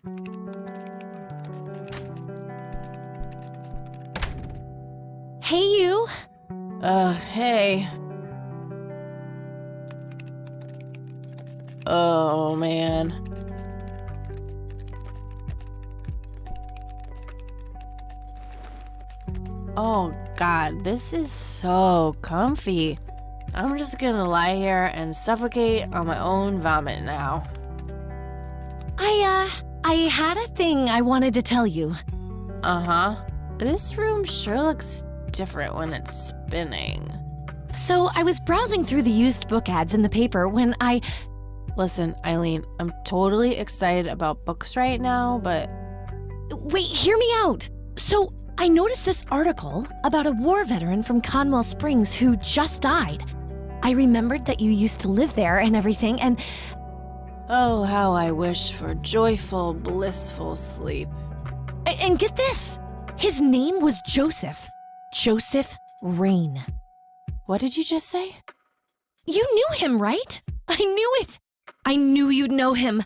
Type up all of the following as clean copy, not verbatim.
Hey, you. Hey. Oh, man. Oh, God, this is so comfy. I'm just gonna lie here and suffocate on my own vomit now. I had a thing I wanted to tell you. Uh-huh. This room sure looks different when it's spinning. So, I was browsing through the used book ads in the paper when Listen, Eileen, I'm totally excited about books right now, but... Wait, hear me out! So, I noticed this article about a war veteran from Conwell Springs who just died. I remembered that you used to live there and everything, and... Oh, how I wish for joyful, blissful sleep. And get this! His name was Joseph. Joseph Rain. What did you just say? You knew him, right? I knew it! I knew you'd know him.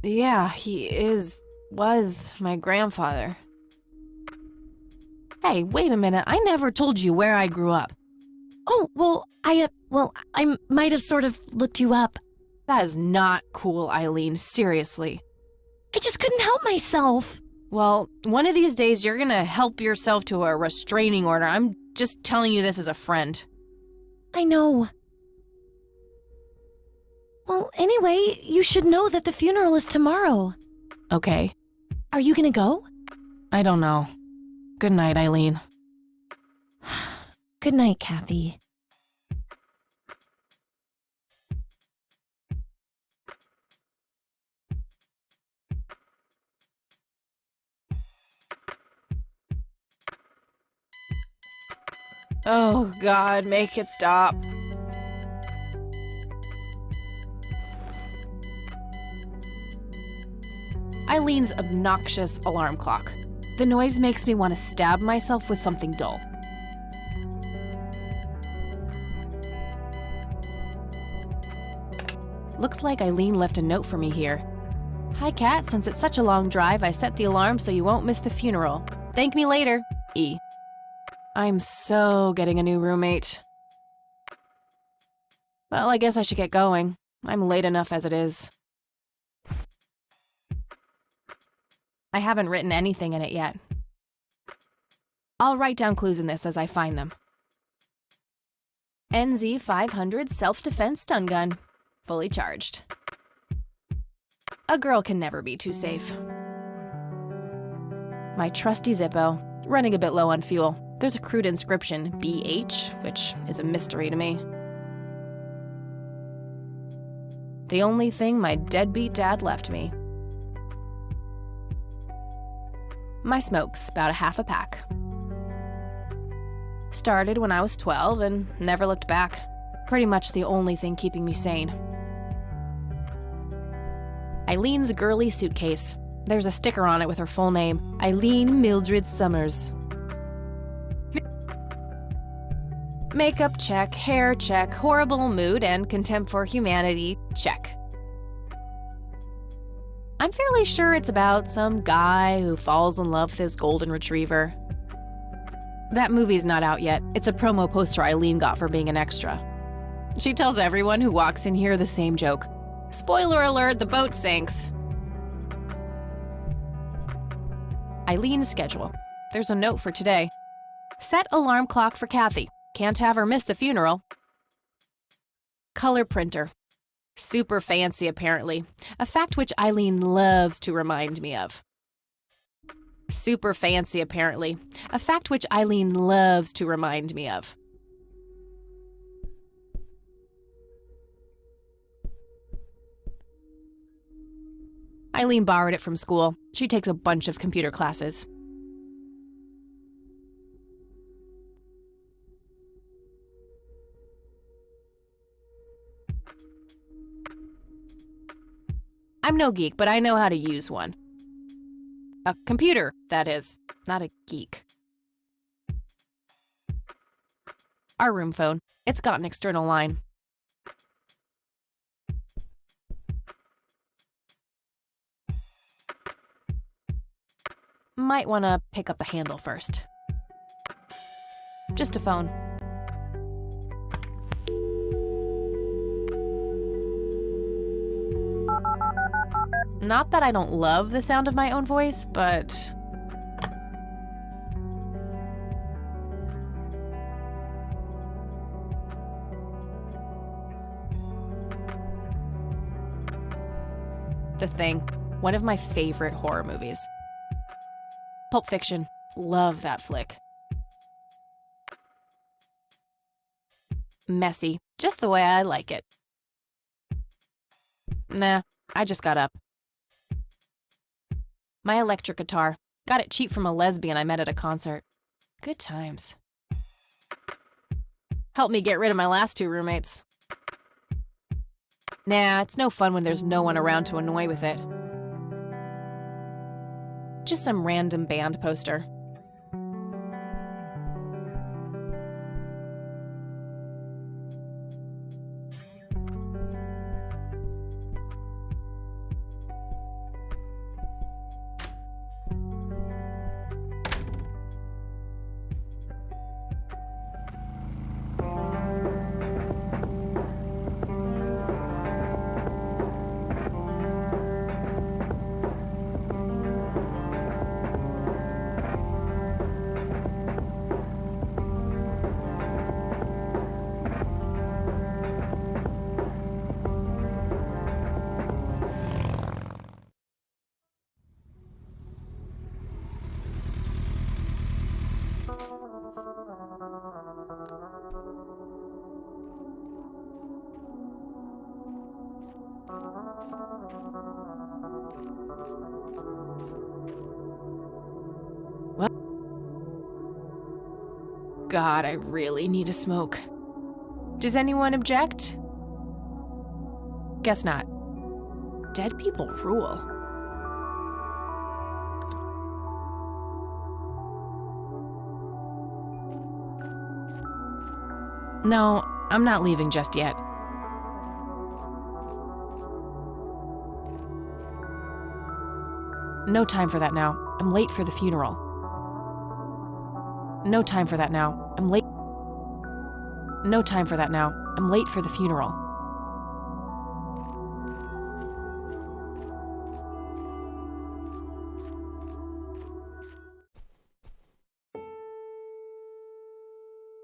Yeah, was my grandfather. Hey, wait a minute, I never told you where I grew up. Oh, well, I might have sort of looked you up. That is not cool, Eileen, seriously. I just couldn't help myself. Well, one of these days you're gonna help yourself to a restraining order. I'm just telling you this as a friend. I know. Well, anyway, you should know that the funeral is tomorrow. Okay. Are you gonna go? I don't know. Good night, Eileen. Good night, Kathy. Oh, God, make it stop. Eileen's obnoxious alarm clock. The noise makes me want to stab myself with something dull. Looks like Eileen left a note for me here. Hi, Kat. Since it's such a long drive, I set the alarm so you won't miss the funeral. Thank me later. E. I'm so getting a new roommate. Well, I guess I should get going. I'm late enough as it is. I haven't written anything in it yet. I'll write down clues in this as I find them. NZ 500 self-defense stun gun. Fully charged. A girl can never be too safe. My trusty Zippo, running a bit low on fuel. There's a crude inscription, BH, which is a mystery to me. The only thing my deadbeat dad left me. My smoke's about a half a pack. Started when I was 12 and never looked back. Pretty much the only thing keeping me sane. Eileen's girly suitcase. There's a sticker on it with her full name, Eileen Mildred Summers. Makeup check, hair check, horrible mood and contempt for humanity check. I'm fairly sure it's about some guy who falls in love with his golden retriever. That movie's not out yet. It's a promo poster Eileen got for being an extra. She tells everyone who walks in here the same joke. Spoiler alert, the boat sinks. Eileen's schedule. There's a note for today. Set alarm clock for Kathy. Can't have her miss the funeral. Color printer. Super fancy, apparently. A fact which Eileen loves to remind me of. Super fancy, apparently. A fact which Eileen loves to remind me of. Eileen borrowed it from school. She takes a bunch of computer classes. I'm no geek, but I know how to use one. A computer, that is, not a geek. Our room phone. It's got an external line. Might want to pick up the handle first. Just a phone. Not that I don't love the sound of my own voice, but... The Thing, one of my favorite horror movies. Pulp Fiction, love that flick. Messy, just the way I like it. Nah, I just got up. My electric guitar. Got it cheap from a lesbian I met at a concert. Good times. Helped me get rid of my last 2 roommates. Nah, it's no fun when there's no one around to annoy with it. Just some random band poster. God, I really need a smoke. Does anyone object? Guess not. Dead people rule. No, I'm not leaving just yet. No time for that now. I'm late for the funeral. No time for that now. I'm late. No time for that now. I'm late for the funeral.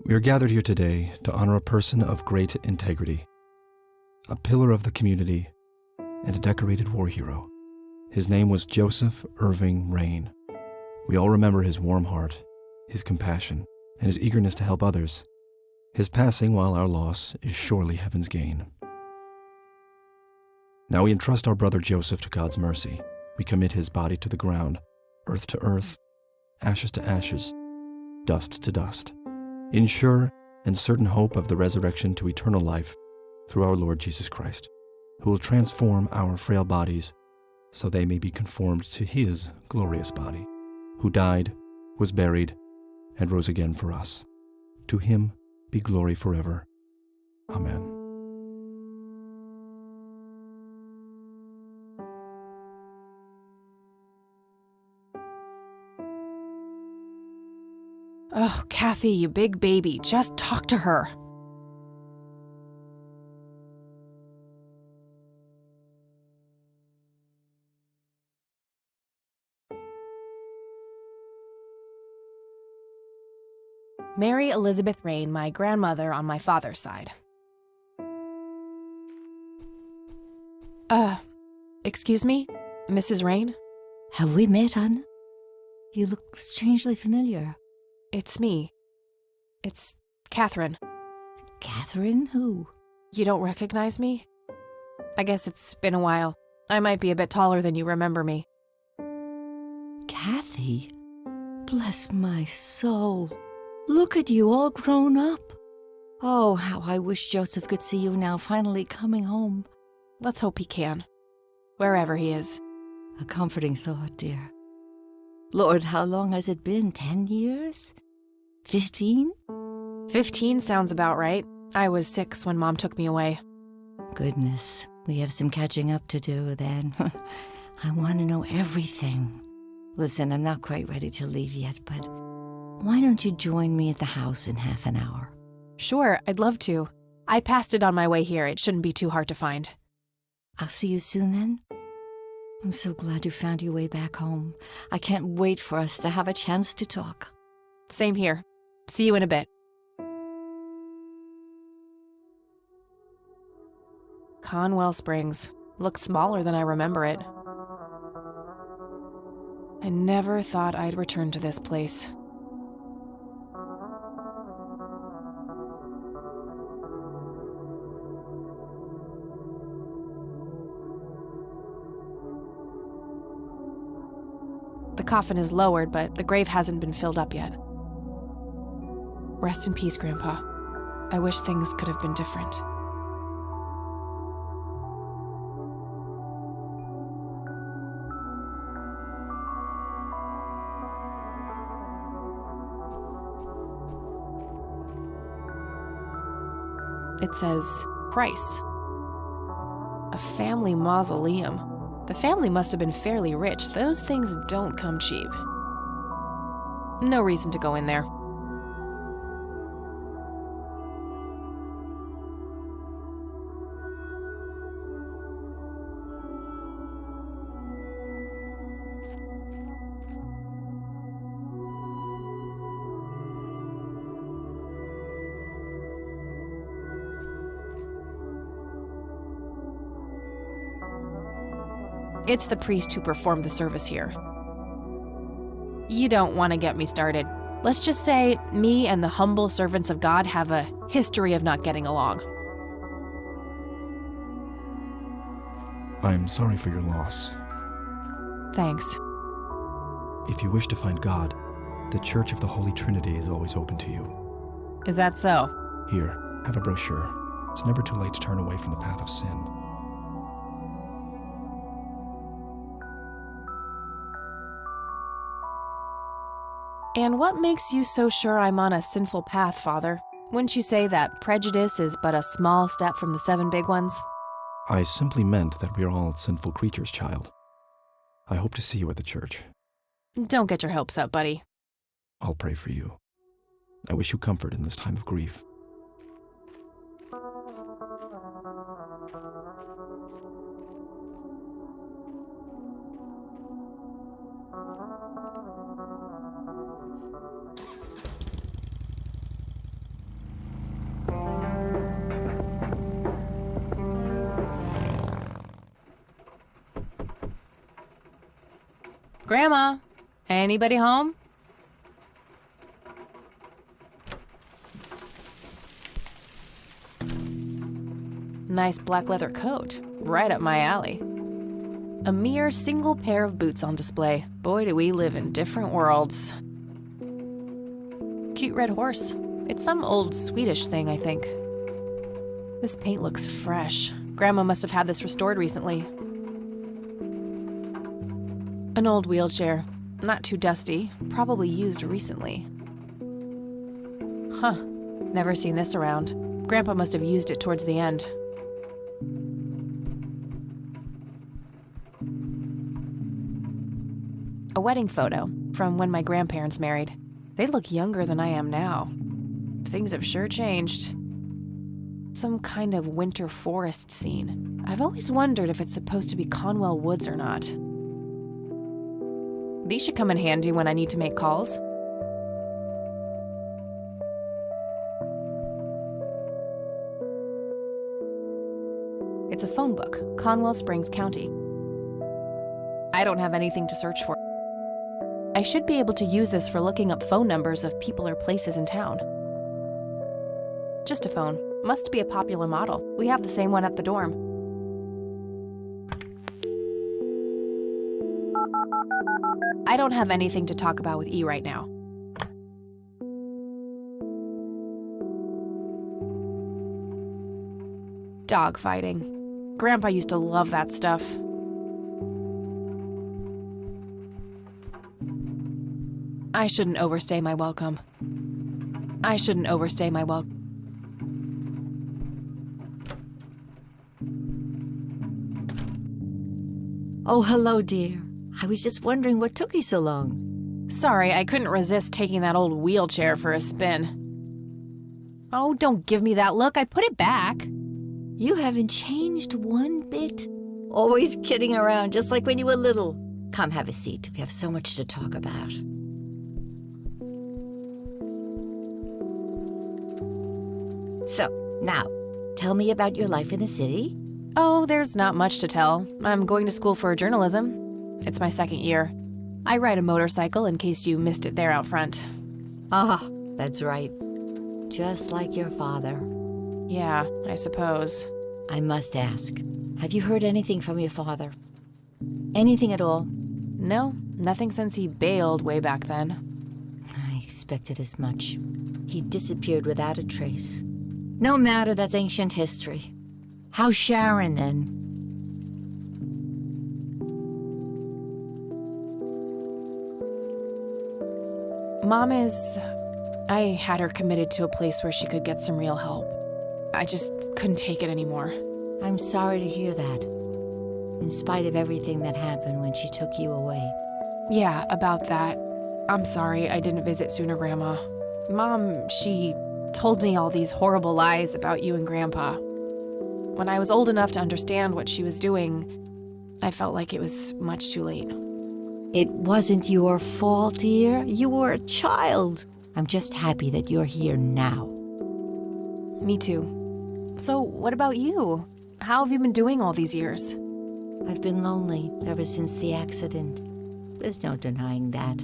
We are gathered here today to honor a person of great integrity, a pillar of the community, and a decorated war hero. His name was Joseph Irving Rain. We all remember his warm heart, his compassion, and his eagerness to help others. His passing, while our loss, is surely heaven's gain. Now we entrust our brother Joseph to God's mercy. We commit his body to the ground, earth to earth, ashes to ashes, dust to dust, in sure and certain hope of the resurrection to eternal life through our Lord Jesus Christ, who will transform our frail bodies so they may be conformed to his glorious body, who died, was buried, and rose again for us. To him be glory forever. Amen. Oh, Kathy, you big baby, just talk to her. Mary Elizabeth Rain, my grandmother on my father's side. Excuse me, Mrs. Rain? Have we met, Anna? You look strangely familiar. It's me. It's Catherine. Catherine who? You don't recognize me? I guess it's been a while. I might be a bit taller than you remember me. Kathy? Bless my soul. Look at you, all grown up. Oh, how I wish Joseph could see you now, finally coming home. Let's hope he can. Wherever he is. A comforting thought, dear. Lord, how long has it been? 10 years? 15? 15 sounds about right. I was 6 when Mom took me away. Goodness, we have some catching up to do then. I want to know everything. Listen, I'm not quite ready to leave yet, but why don't you join me at the house in half an hour? Sure, I'd love to. I passed it on my way here. It shouldn't be too hard to find. I'll see you soon then. I'm so glad you found your way back home. I can't wait for us to have a chance to talk. Same here. See you in a bit. Conwell Springs. Looks smaller than I remember it. I never thought I'd return to this place. The coffin is lowered, but the grave hasn't been filled up yet. Rest in peace, Grandpa. I wish things could have been different. It says, Price. A family mausoleum. The family must have been fairly rich. Those things don't come cheap. No reason to go in there. It's the priest who performed the service here. You don't want to get me started. Let's just say me and the humble servants of God have a history of not getting along. I'm sorry for your loss. Thanks. If you wish to find God, the Church of the Holy Trinity is always open to you. Is that so? Here, have a brochure. It's never too late to turn away from the path of sin. And what makes you so sure I'm on a sinful path, Father? Wouldn't you say that prejudice is but a small step from the 7 big ones? I simply meant that we are all sinful creatures, child. I hope to see you at the church. Don't get your hopes up, buddy. I'll pray for you. I wish you comfort in this time of grief. Grandma, anybody home? Nice black leather coat, right up my alley. A mere single pair of boots on display. Boy, do we live in different worlds. Cute red horse. It's some old Swedish thing, I think. This paint looks fresh. Grandma must have had this restored recently. An old wheelchair. Not too dusty. Probably used recently. Huh. Never seen this around. Grandpa must have used it towards the end. A wedding photo from when my grandparents married. They look younger than I am now. Things have sure changed. Some kind of winter forest scene. I've always wondered if it's supposed to be Conwell Woods or not. These should come in handy when I need to make calls. It's a phone book, Conwell Springs County. I don't have anything to search for. I should be able to use this for looking up phone numbers of people or places in town. Just a phone. Must be a popular model. We have the same one at the dorm. I don't have anything to talk about with E right now. Dog fighting. Grandpa used to love that stuff. I shouldn't overstay my welcome. I shouldn't overstay my welcome. Oh, hello, dear. I was just wondering what took you so long. Sorry, I couldn't resist taking that old wheelchair for a spin. Oh, don't give me that look. I put it back. You haven't changed one bit. Always kidding around, just like when you were little. Come, have a seat. We have so much to talk about. So, now, tell me about your life in the city. Oh, there's not much to tell. I'm going to school for journalism. It's my second year. I ride a motorcycle in case you missed it there out front. Ah, that's right. Just like your father. Yeah, I suppose. I must ask, have you heard anything from your father? Anything at all? No, nothing since he bailed way back then. I expected as much. He disappeared without a trace. No matter, that's ancient history. How's Sharon, then? Mom is... I had her committed to a place where she could get some real help. I just couldn't take it anymore. I'm sorry to hear that. In spite of everything that happened when she took you away. Yeah, about that. I'm sorry I didn't visit sooner, Grandma. Mom, she told me all these horrible lies about you and Grandpa. When I was old enough to understand what she was doing, I felt like it was much too late. It wasn't your fault, dear. You were a child. I'm just happy that you're here now. Me too. So, what about you? How have you been doing all these years? I've been lonely ever since the accident. There's no denying that.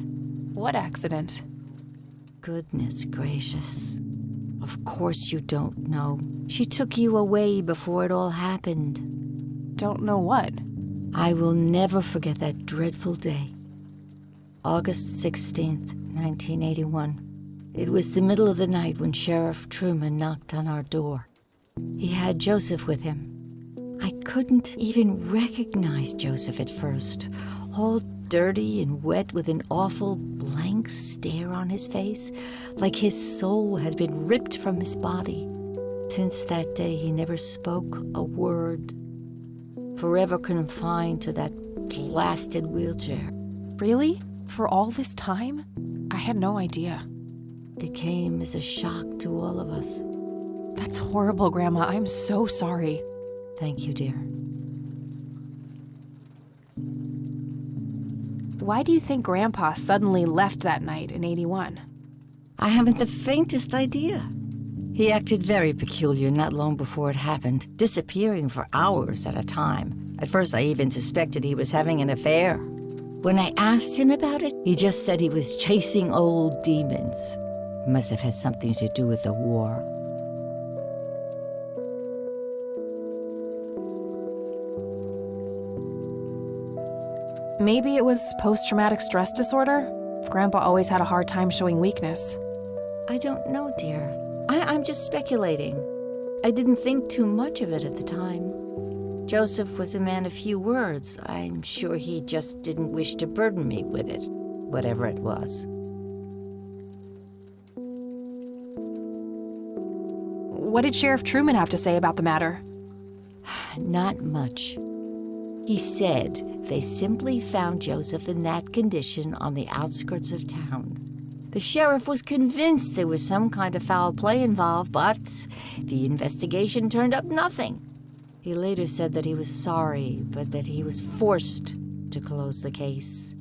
What accident? Goodness gracious. Of course you don't know. She took you away before it all happened. Don't know what. I will never forget that dreadful day. August 16th, 1981. It was the middle of the night when Sheriff Truman knocked on our door. He had Joseph with him. I couldn't even recognize Joseph at first, all dirty and wet with an awful blank stare on his face, like his soul had been ripped from his body. Since that day, he never spoke a word, forever confined to that blasted wheelchair. Really? For all this time? I had no idea. It came as a shock to all of us. That's horrible, Grandma. I'm so sorry. Thank you, dear. Why do you think Grandpa suddenly left that night in 81? I haven't the faintest idea. He acted very peculiar not long before it happened, disappearing for hours at a time. At first, I even suspected he was having an affair. When I asked him about it, he just said he was chasing old demons. It must have had something to do with the war. Maybe it was post-traumatic stress disorder? Grandpa always had a hard time showing weakness. I don't know, dear. I'm just speculating. I didn't think too much of it at the time. Joseph was a man of few words. I'm sure he just didn't wish to burden me with it, whatever it was. What did Sheriff Truman have to say about the matter? Not much. He said they simply found Joseph in that condition on the outskirts of town. The sheriff was convinced there was some kind of foul play involved, but the investigation turned up nothing. He later said that he was sorry, but that he was forced to close the case.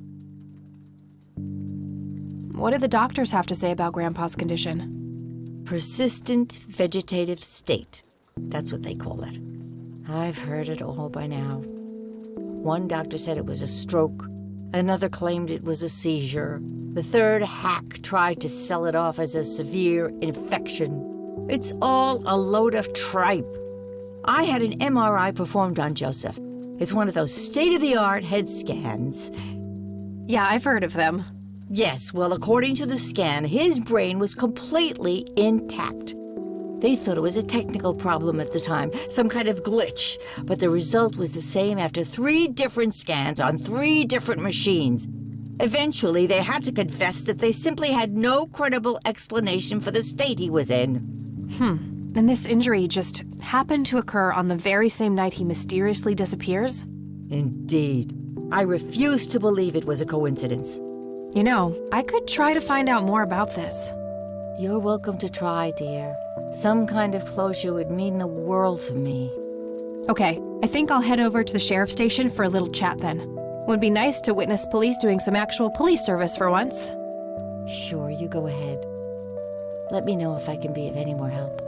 What did the doctors have to say about Grandpa's condition? Persistent vegetative state. That's what they call it. I've heard it all by now. One doctor said it was a stroke. Another claimed it was a seizure. The third hack tried to sell it off as a severe infection. It's all a load of tripe. I had an MRI performed on Joseph. It's one of those state-of-the-art head scans. Yeah, I've heard of them. Yes, well, according to the scan, his brain was completely intact. They thought it was a technical problem at the time, some kind of glitch, but the result was the same after 3 different scans on 3 different machines. Eventually, they had to confess that they simply had no credible explanation for the state he was in. And this injury just happened to occur on the very same night he mysteriously disappears? Indeed. I refuse to believe it was a coincidence. You know, I could try to find out more about this. You're welcome to try, dear. Some kind of closure would mean the world to me. Okay, I think I'll head over to the sheriff's station for a little chat then. Would be nice to witness police doing some actual police service for once. Sure, you go ahead. Let me know if I can be of any more help.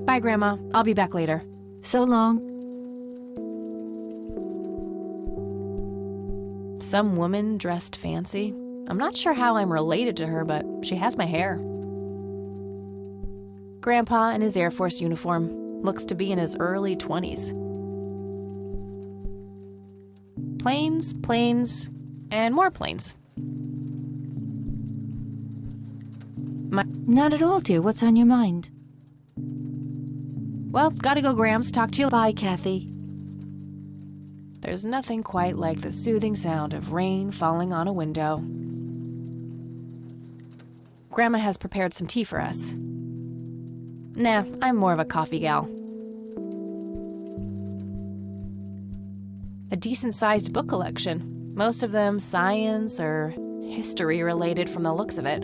Bye, Grandma. I'll be back later. So long. Some woman dressed fancy. I'm not sure how I'm related to her, but she has my hair. Grandpa in his Air Force uniform. Looks to be in his early 20s. Planes, planes, and more planes. Not at all, dear. What's on your mind? Well, gotta go, Grams. Talk to you. Bye, Kathy. There's nothing quite like the soothing sound of rain falling on a window. Grandma has prepared some tea for us. Nah, I'm more of a coffee gal. A decent-sized book collection. Most of them science or history related from the looks of it.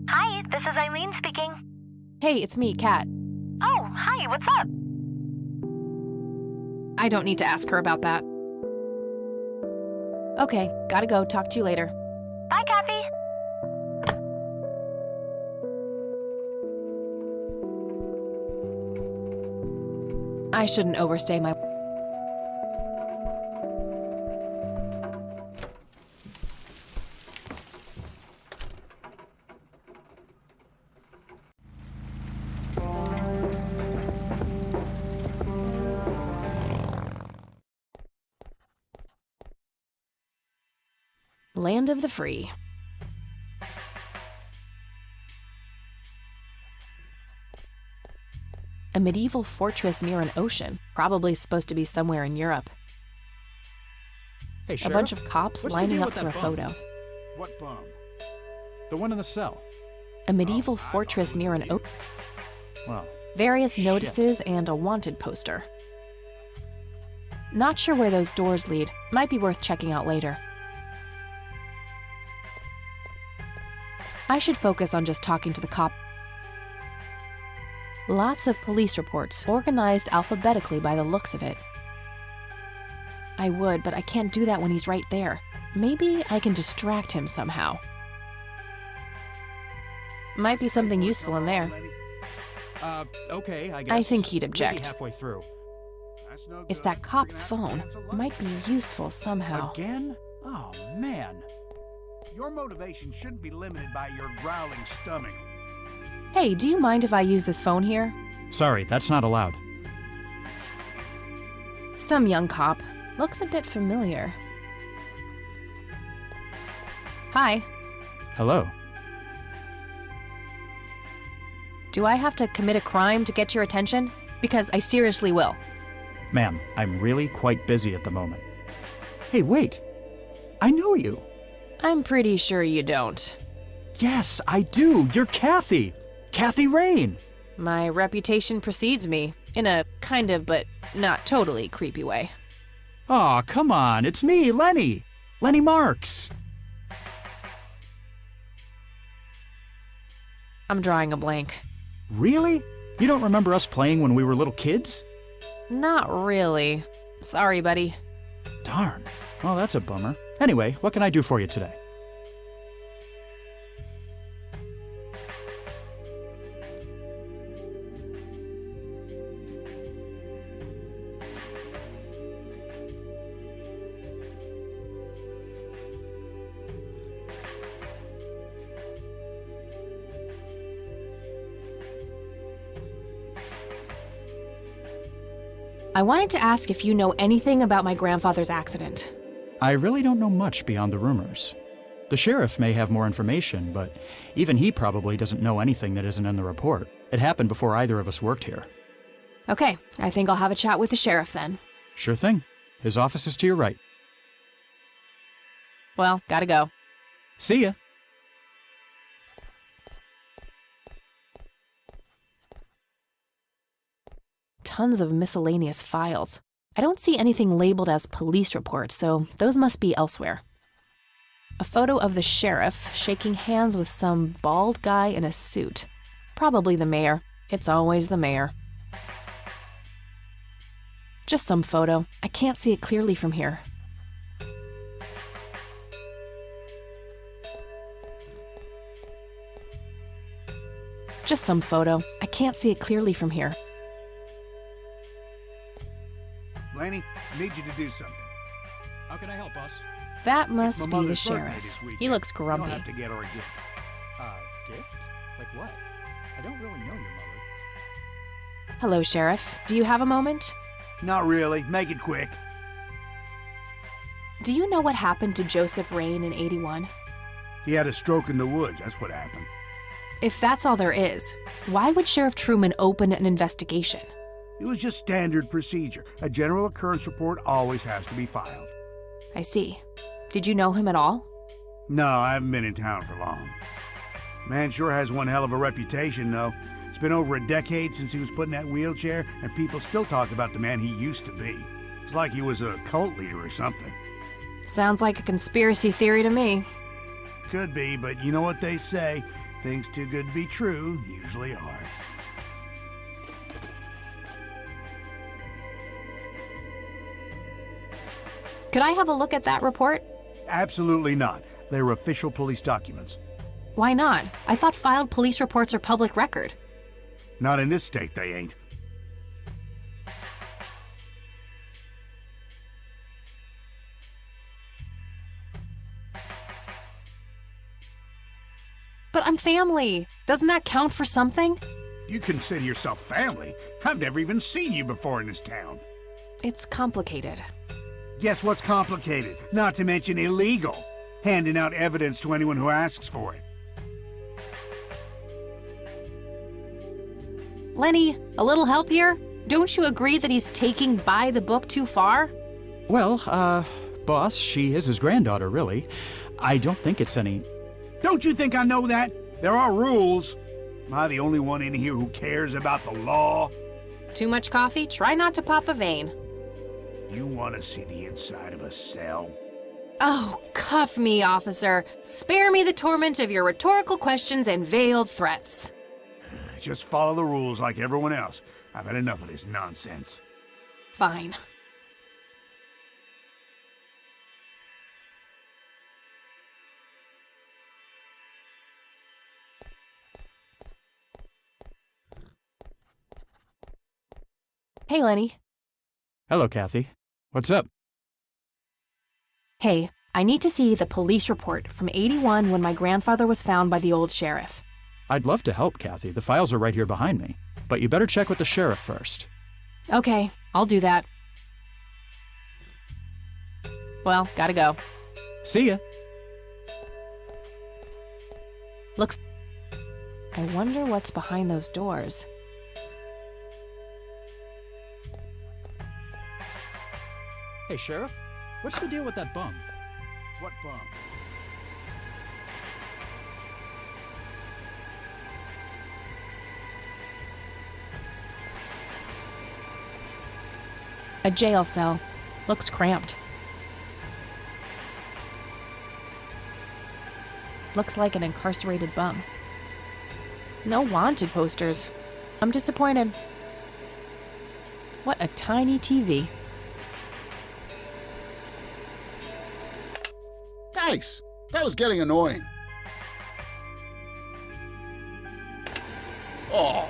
Hi, this is Eileen speaking. Hey, it's me, Kat. Oh, hi, what's up? I don't need to ask her about that. Okay, gotta go. Talk to you later. Bye, Kathy. I shouldn't overstay my... Land of the free. A medieval fortress near an ocean, probably supposed to be somewhere in Europe. Hey, A Sheriff, bunch of cops what's the lining deal up with for a that bum? photo. What bum? The one in the cell. A medieval Oh, I thought fortress it was near an you. ocean. Well, Various Shit. notices and a wanted poster. Not sure where those doors lead. Might be worth checking out later. I should focus on just talking to the cop. Lots of police reports, organized alphabetically by the looks of it. I would, but I can't do that when he's right there. Maybe I can distract him somehow. Might be something useful in there. okay, I guess. I think he'd Maybe object. halfway through. It's that cop's phone. Might be useful somehow. Again? Oh, man. Your motivation shouldn't be limited by your growling stomach. Hey, do you mind if I use this phone here? Sorry, that's not allowed. Some young cop. Looks a bit familiar. Hi. Hello. Do I have to commit a crime to get your attention? Because I seriously will. Ma'am, I'm really quite busy at the moment. Hey, wait. I know you. I'm pretty sure you don't. Yes, I do. You're Kathy. Kathy Rain. My reputation precedes me, in a kind of but not totally creepy way. Aw, come on. It's me, Lenny. Lenny Marks. I'm drawing a blank. Really? You don't remember us playing when we were little kids? Not really. Sorry, buddy. Darn. Well, that's a bummer. Anyway, what can I do for you today? I wanted to ask if you know anything about my grandfather's accident. I really don't know much beyond the rumors. The sheriff may have more information, but even he probably doesn't know anything that isn't in the report. It happened before either of us worked here. Okay, I think I'll have a chat with the sheriff then. Sure thing. His office is to your right. Well, gotta go. See ya. Tons of miscellaneous files. I don't see anything labeled as police reports, so those must be elsewhere. A photo of the sheriff shaking hands with some bald guy in a suit. Probably the mayor. It's always the mayor. Just some photo. I can't see it clearly from here. Just some photo. I can't see it clearly from here. Laney, I need you to do something. How can I help, boss? That My must be the mother's birthday sheriff. this weekend. He looks You'll grumpy. have to get her a gift. Gift? Like what? I don't really know your mother. Hello, Sheriff. Do you have a moment? Not really. Make it quick. Do you know what happened to Joseph Rain in '81? He had a stroke in the woods. That's what happened. If that's all there is, why would Sheriff Truman open an investigation? It was just standard procedure. A general occurrence report always has to be filed. I see. Did you know him at all? No, I haven't been in town for long. Man sure has one hell of a reputation, though. It's been over a decade since he was put in that wheelchair, and people still talk about the man he used to be. It's like he was a cult leader or something. Sounds like a conspiracy theory to me. Could be, but you know what they say. Things too good to be true usually are. Could I have a look at that report? Absolutely not. They were official police documents. Why not? I thought filed police reports are public record. Not in this state, they ain't. But I'm family. Doesn't that count for something? You consider yourself family? I've never even seen you before in this town. It's complicated. Guess what's complicated? Not to mention illegal. Handing out evidence to anyone who asks for it. Lenny, a little help here? Don't you agree that he's taking by the book too far? Well, boss, she is his granddaughter, really. I don't think it's any... Don't you think I know that? There are rules. Am I the only one in here who cares about the law? Too much coffee? Try not to pop a vein. You want to see the inside of a cell? Oh, cuff me, officer. Spare me the torment of your rhetorical questions and veiled threats. Just follow the rules like everyone else. I've had enough of this nonsense. Fine. Hey, Lenny. Hello, Kathy. What's up? Hey, I need to see the police report from '81 when my grandfather was found by the old sheriff. I'd love to help, Kathy. The files are right here behind me. But you better check with the sheriff first. Okay, I'll do that. Well, gotta go. See ya. Looks... I wonder what's behind those doors. Hey, Sheriff. What's the deal with that bum? What bum? A jail cell. Looks cramped. Looks like an incarcerated bum. No wanted posters. I'm disappointed. What a tiny TV. Thanks. That was getting annoying. Oh.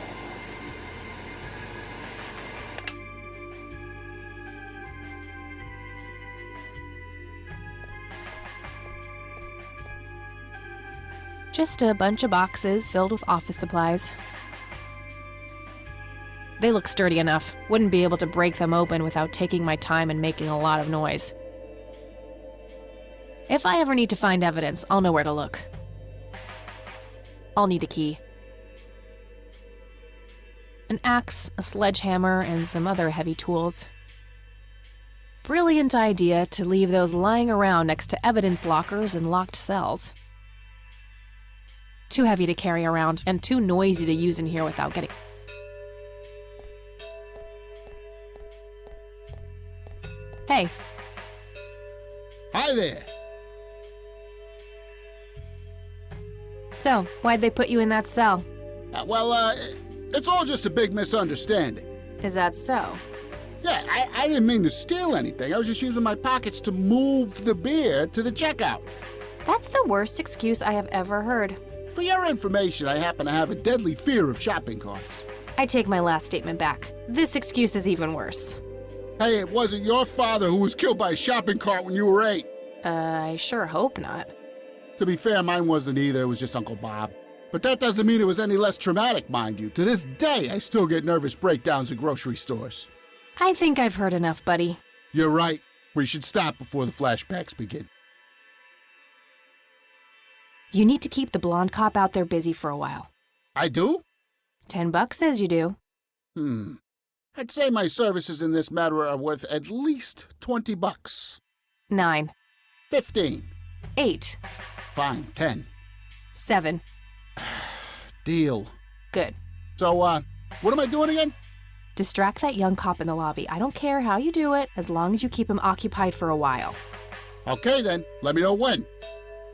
Just a bunch of boxes filled with office supplies. They look sturdy enough. Wouldn't be able to break them open without taking my time and making a lot of noise. If I ever need to find evidence, I'll know where to look. I'll need a key. An axe, a sledgehammer, and some other heavy tools. Brilliant idea to leave those lying around next to evidence lockers and locked cells. Too heavy to carry around, and too noisy to use in here without getting... Hey. Hi there. So, why'd they put you in that cell? It's all just a big misunderstanding. Is that so? Yeah, I didn't mean to steal anything. I was just using my pockets to move the beer to the checkout. That's the worst excuse I have ever heard. For your information, I happen to have a deadly fear of shopping carts. I take my last statement back. This excuse is even worse. Hey, it wasn't your father who was killed by a shopping cart when you were 8. I sure hope not. To be fair, mine wasn't either. It was just Uncle Bob. But that doesn't mean it was any less traumatic, mind you. To this day, I still get nervous breakdowns at grocery stores. I think I've heard enough, buddy. You're right. We should stop before the flashbacks begin. You need to keep the blonde cop out there busy for a while. I do? $10 says you do. I'd say my services in this matter are worth at least $20. 9. 15. 8. Fine, 10. 7. Deal. Good. So, what am I doing again? Distract that young cop in the lobby. I don't care how you do it, as long as you keep him occupied for a while. Okay then, let me know when.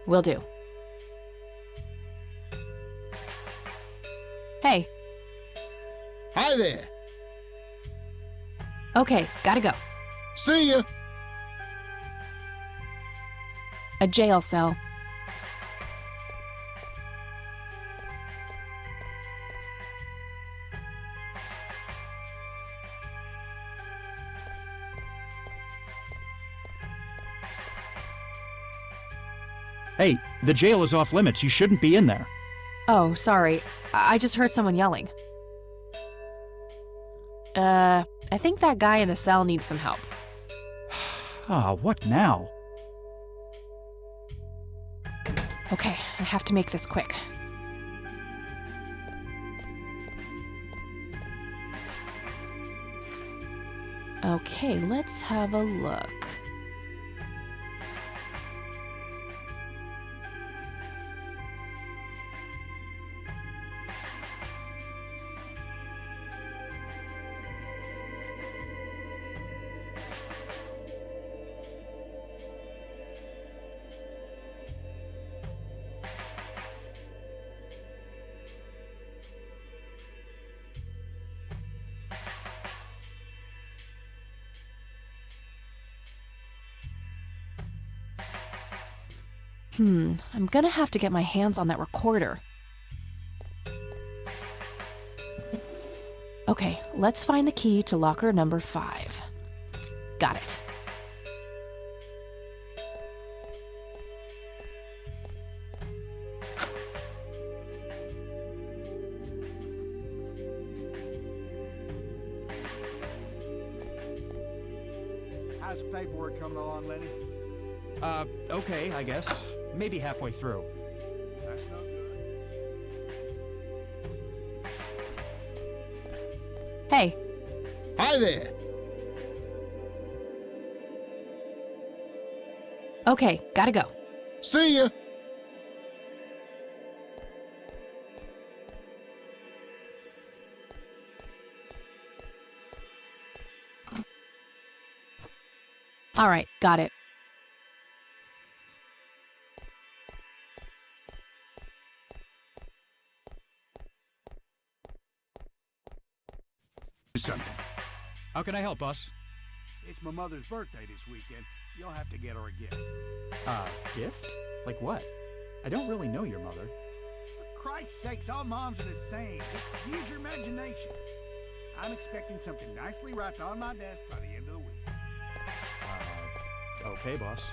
Will do. Hey. Hi there. Okay, gotta go. See ya. A jail cell. Hey, the jail is off limits. You shouldn't be in there. Oh, sorry. I just heard someone yelling. I think that guy in the cell needs some help. What now? Okay, I have to make this quick. Okay, let's have a look. I'm gonna have to get my hands on that recorder. Okay, let's find the key to locker number 5. Got it. How's the paperwork coming along, Lenny? Okay, I guess. Maybe halfway through. That's no good. Hey. Hi there. Okay, gotta go. See ya. All right, got it. Something. How can I help, boss? It's my mother's birthday this weekend. You'll have to get her a gift. Gift? Like what? I don't really know your mother. For Christ's sakes, all moms are the same. Just use your imagination. I'm expecting something nicely wrapped on my desk by the end of the week. Okay, boss.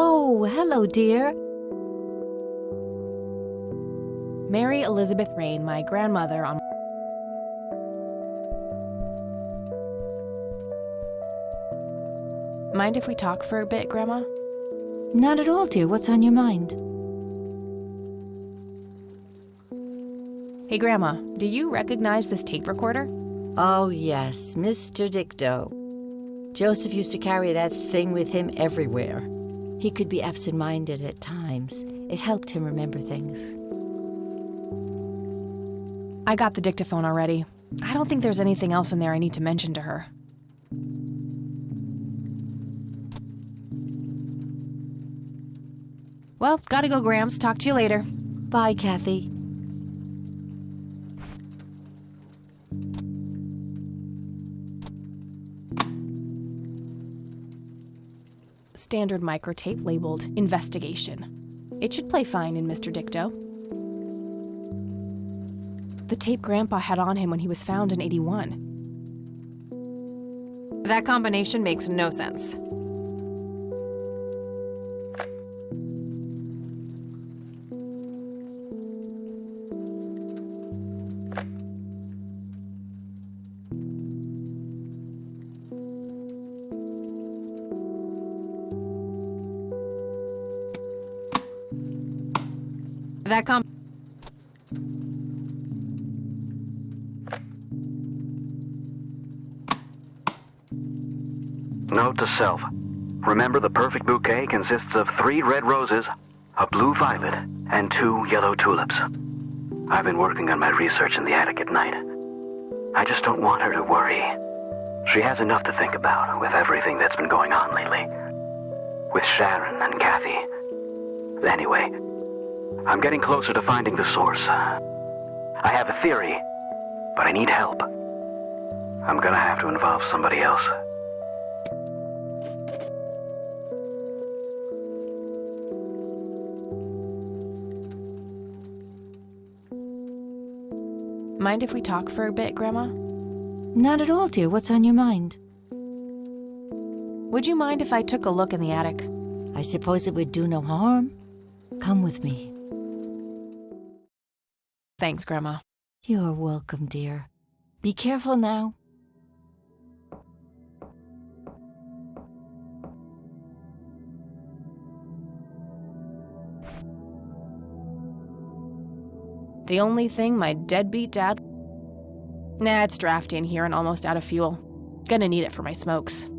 Oh, hello, dear. Mary Elizabeth Rain, my grandmother on... Mind if we talk for a bit, Grandma? Not at all, dear. What's on your mind? Hey, Grandma, do you recognize this tape recorder? Oh, yes, Mr. Dicto. Joseph used to carry that thing with him everywhere. He could be absent-minded at times. It helped him remember things. I got the dictaphone already. I don't think there's anything else in there I need to mention to her. Well, gotta go, Grams. Talk to you later. Bye, Kathy. Standard microtape labeled Investigation. It should play fine in Mr. Dicto. The tape Grandpa had on him when he was found in 81. That combination makes no sense. That Note to self. Remember, the perfect bouquet consists of 3 red roses, a blue violet, and 2 yellow tulips. I've been working on my research in the attic at night. I just don't want her to worry. She has enough to think about with everything that's been going on lately. With Sharon and Kathy. Anyway, I'm getting closer to finding the source. I have a theory, but I need help. I'm gonna have to involve somebody else. Mind if we talk for a bit, Grandma? Not at all, dear. What's on your mind? Would you mind if I took a look in the attic? I suppose it would do no harm. Come with me. Thanks, Grandma. You're welcome, dear. Be careful now. The only thing my deadbeat dad... Nah, it's drafty in here and almost out of fuel. Gonna need it for my smokes.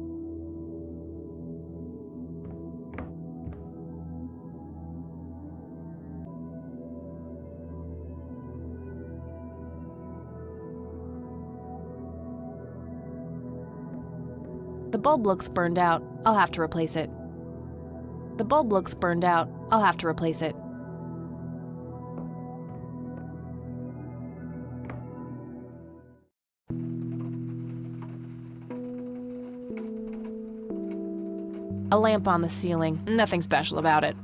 The bulb looks burned out. I'll have to replace it. The bulb looks burned out. I'll have to replace it. A lamp on the ceiling. Nothing special about it.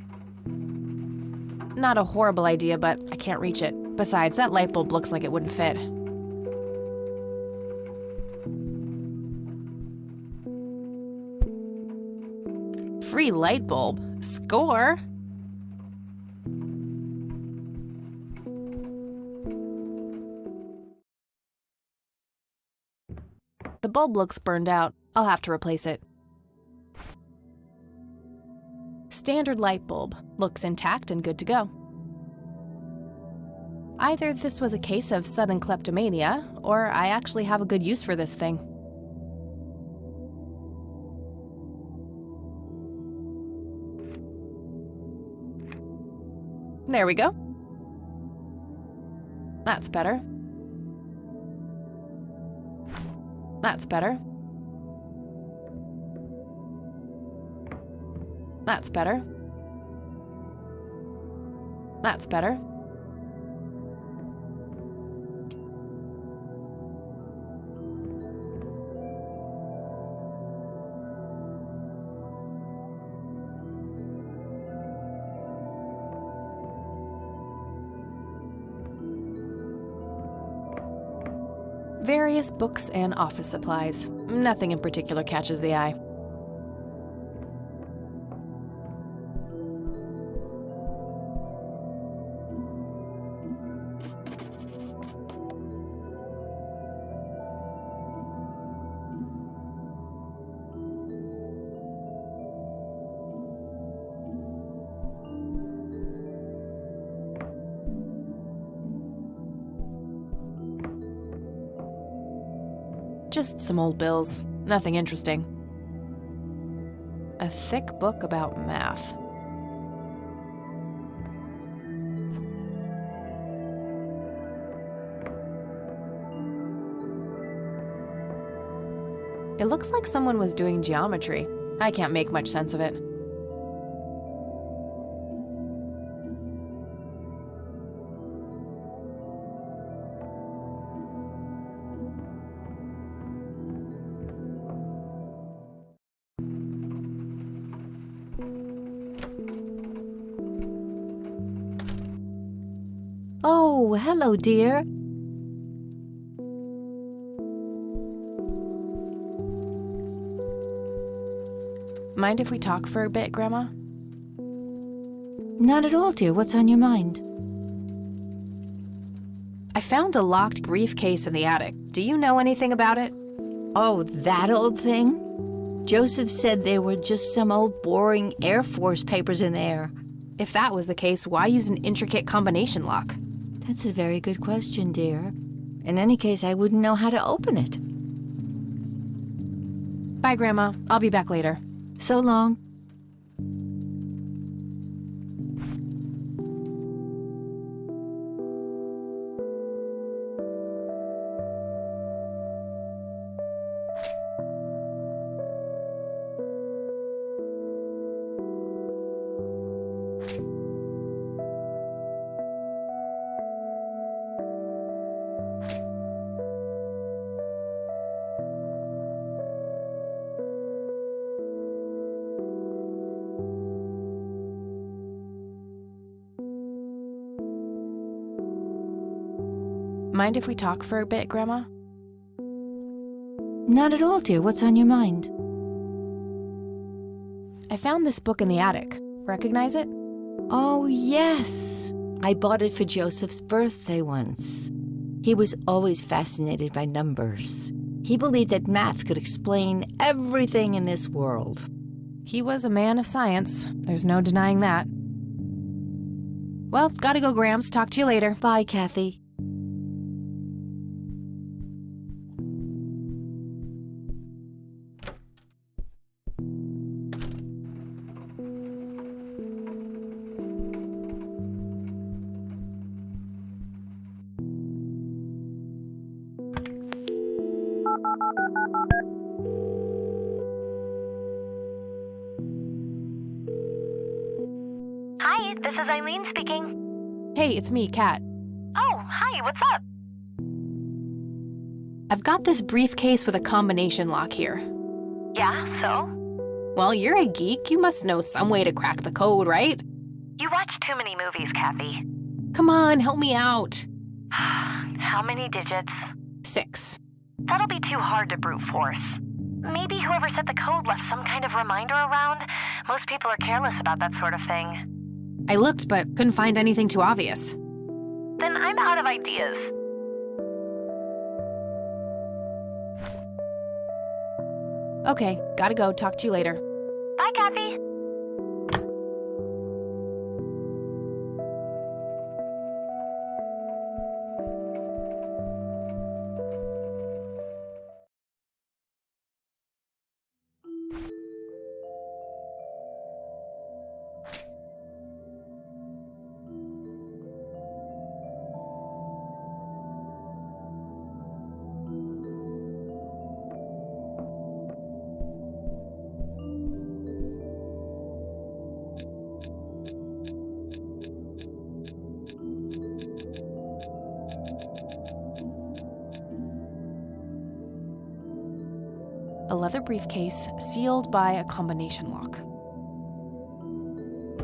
Not a horrible idea, but I can't reach it. Besides, that light bulb looks like it wouldn't fit. Free light bulb? Score? The bulb looks burned out. I'll have to replace it. Standard light bulb. Looks intact and good to go. Either this was a case of sudden kleptomania, or I actually have a good use for this thing. There we go. That's better. That's better. That's better. That's better. Various books and office supplies. Nothing in particular catches the eye. Just some old bills. Nothing interesting. A thick book about math. It looks like someone was doing geometry. I can't make much sense of it. Oh, hello, dear. Mind if we talk for a bit, Grandma? Not at all, dear. What's on your mind? I found a locked briefcase in the attic. Do you know anything about it? Oh, that old thing? Joseph said there were just some old boring Air Force papers in there. If that was the case, why use an intricate combination lock? That's a very good question, dear. In any case, I wouldn't know how to open it. Bye, Grandma. I'll be back later. So long. Mind if we talk for a bit, Grandma? Not at all, dear. What's on your mind? I found this book in the attic. Recognize it? Oh, yes. I bought it for Joseph's birthday once. He was always fascinated by numbers. He believed that math could explain everything in this world. He was a man of science. There's no denying that. Well, gotta go, Grams. Talk to you later. Bye, Kathy. Hi, this is Eileen speaking. Hey, it's me, Kat. Oh, hi, what's up? I've got this briefcase with a combination lock here. Yeah, so? Well, you're a geek. You must know some way to crack the code, right? You watch too many movies, Kathy. Come on, help me out. How many digits? 6. That'll be too hard to brute force. Maybe whoever set the code left some kind of reminder around. Most people are careless about that sort of thing. I looked, but couldn't find anything too obvious. Then I'm out of ideas. Okay, gotta go. Talk to you later. Bye, Kathy. A leather briefcase sealed by a combination lock.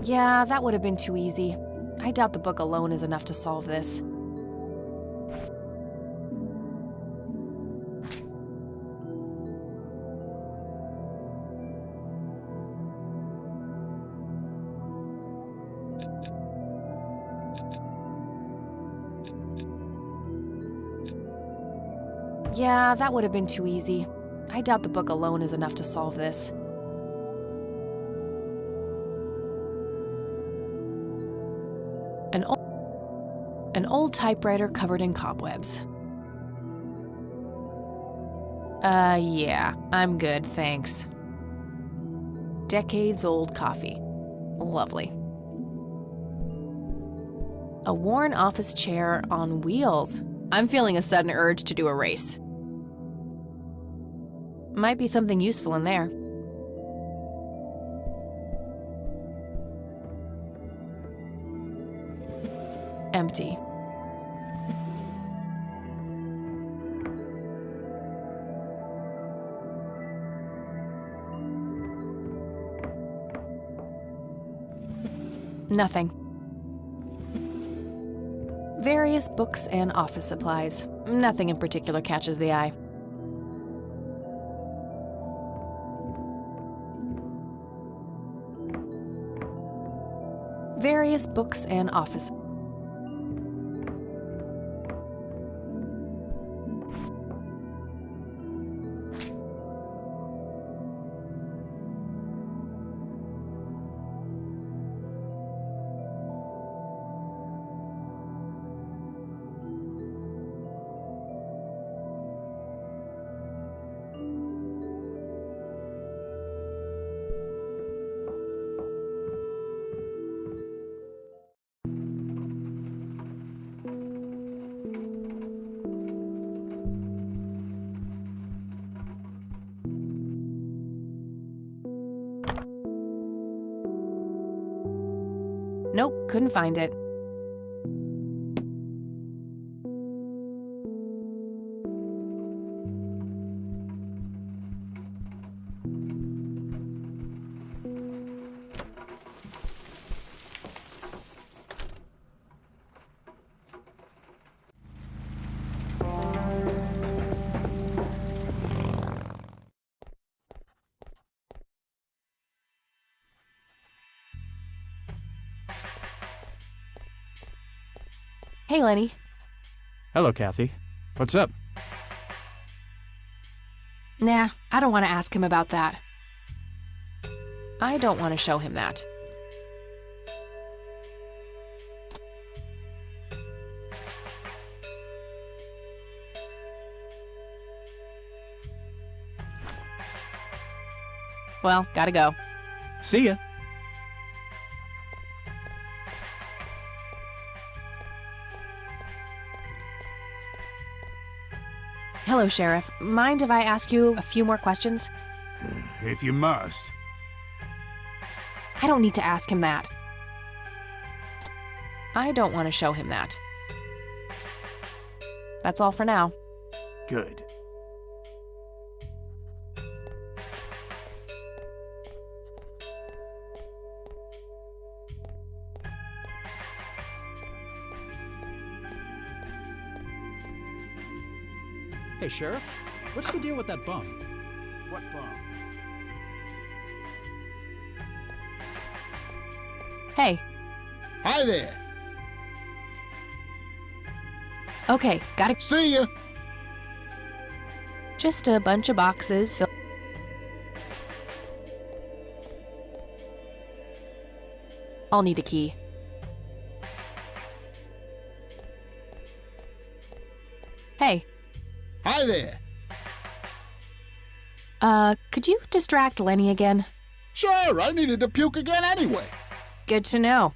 Yeah, that would have been too easy. I doubt the book alone is enough to solve this. Yeah, that would have been too easy. I doubt the book alone is enough to solve this. An old typewriter covered in cobwebs. Yeah, I'm good, thanks. Decades-old coffee. Lovely. A worn office chair on wheels. I'm feeling a sudden urge to do a race. Might be something useful in there. Empty. Nothing. Various books and office supplies. Nothing in particular catches the eye. Various books and office. Nope, couldn't find it. Hey, Lenny. Hello, Kathy. What's up? Nah, I don't want to ask him about that. I don't want to show him that. Well, gotta go. See ya. Hello, Sheriff. Mind if I ask you a few more questions? If you must. I don't need to ask him that. I don't want to show him that. That's all for now. Good. Hey, Sheriff. What's the deal with that bum? What bum? Hey. Hi there. Okay, gotta... See ya. Just a bunch of boxes filled... I'll need a key. Hey. Hi there. Could you distract Lenny again? Sure, I needed to puke again anyway. Good to know.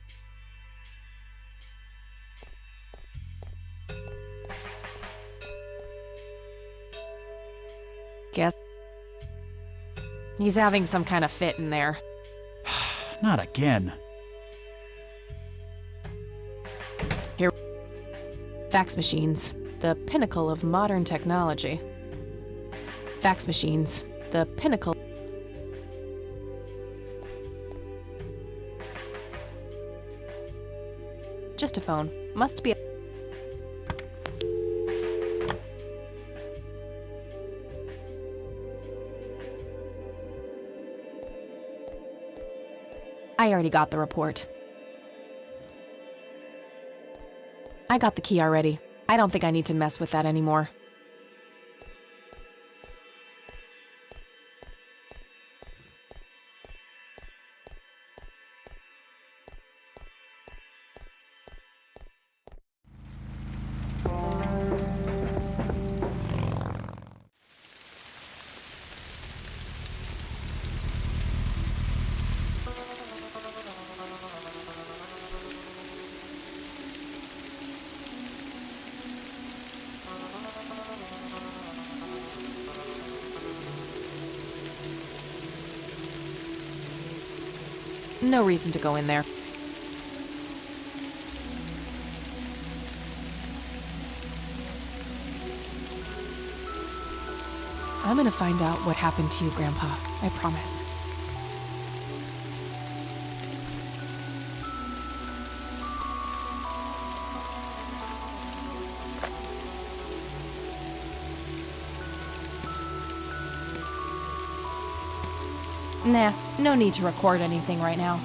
Guess he's having some kind of fit in there. Not again. Here. Fax machines, the pinnacle of modern technology. Fax machines, the pinnacle. Just a phone. Must be. I already got the report. I got the key already. I don't think I need to mess with that anymore. No reason to go in there. I'm gonna find out what happened to you, Grandpa. I promise. Nah, no need to record anything right now.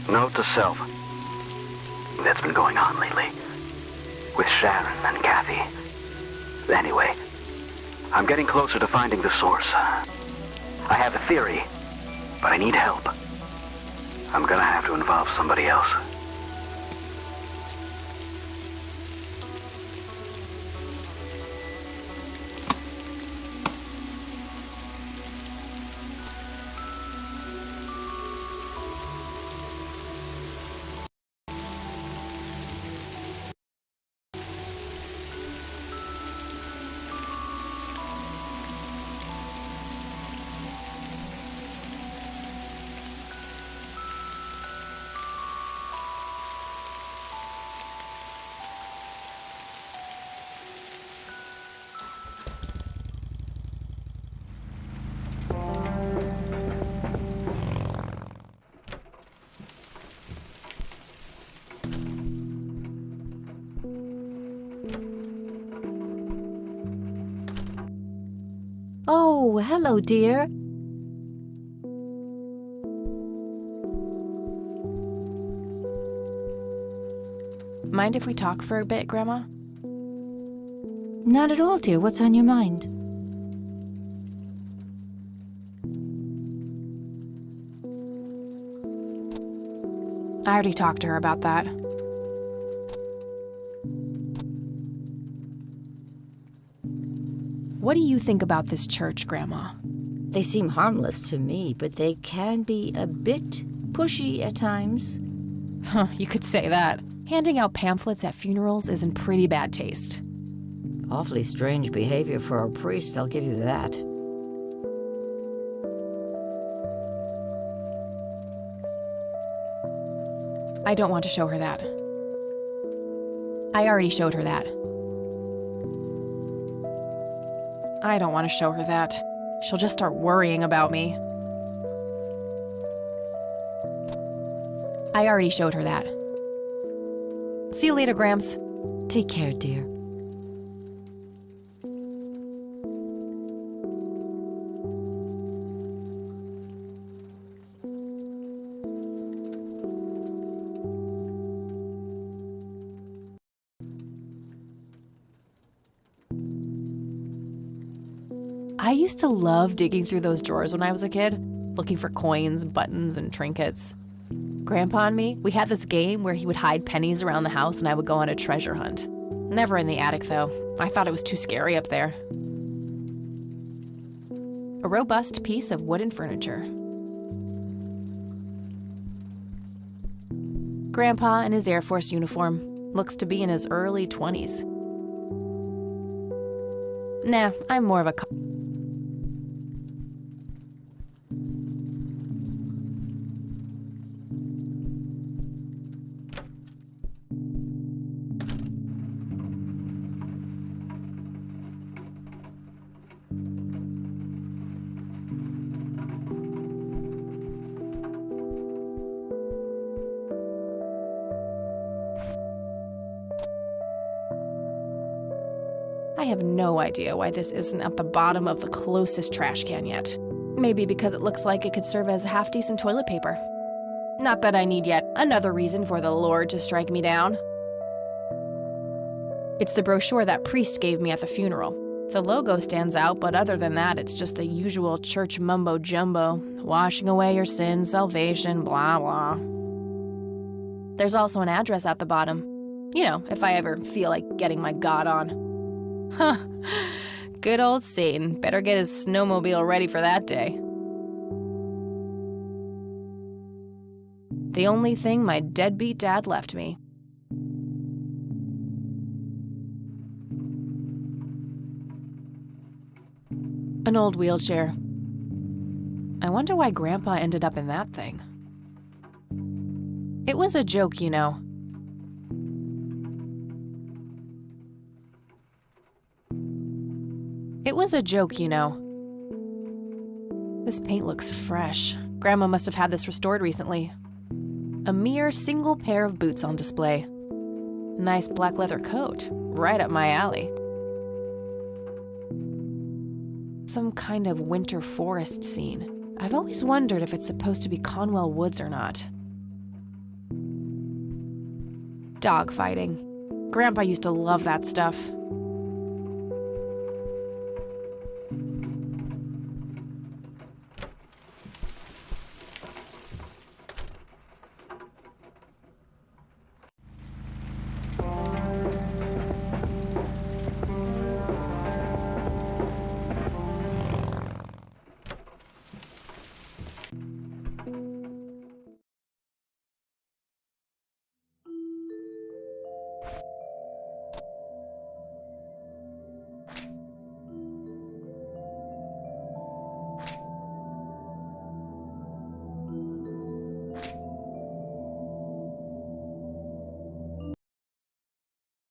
Note to self. That's been going on lately. With Sharon and Kathy. Anyway, I'm getting closer to finding the source. I have a theory, but I need help. I'm gonna have to involve somebody else. Oh, hello, dear. Mind if we talk for a bit, Grandma? Not at all, dear. What's on your mind? I already talked to her about that. What do you think about this church, Grandma? They seem harmless to me, but they can be a bit pushy at times. Huh, you could say that. Handing out pamphlets at funerals is in pretty bad taste. Awfully strange behavior for a priest, I'll give you that. I don't want to show her that. I already showed her that. I don't want to show her that. She'll just start worrying about me. I already showed her that. See you later, Grams. Take care, dear. I used to love digging through those drawers when I was a kid, looking for coins, buttons, and trinkets. Grandpa and me, we had this game where he would hide pennies around the house and I would go on a treasure hunt. Never in the attic, though. I thought it was too scary up there. A robust piece of wooden furniture. Grandpa in his Air Force uniform. Looks to be in his early 20s. Nah, I'm more of a... I have no idea why this isn't at the bottom of the closest trash can yet. Maybe because it looks like it could serve as half-decent toilet paper. Not that I need yet another reason for the Lord to strike me down. It's the brochure that priest gave me at the funeral. The logo stands out, but other than that, it's just the usual church mumbo-jumbo. Washing away your sins, salvation, blah, blah. There's also an address at the bottom. You know, if I ever feel like getting my God on. Huh. Good old Satan. Better get his snowmobile ready for that day. The only thing my deadbeat dad left me. An old wheelchair. I wonder why Grandpa ended up in that thing. It was a joke, you know. It was a joke, you know. This paint looks fresh. Grandma must have had this restored recently. A mere single pair of boots on display. Nice black leather coat, right up my alley. Some kind of winter forest scene. I've always wondered if it's supposed to be Conwell Woods or not. Dog fighting. Grandpa used to love that stuff.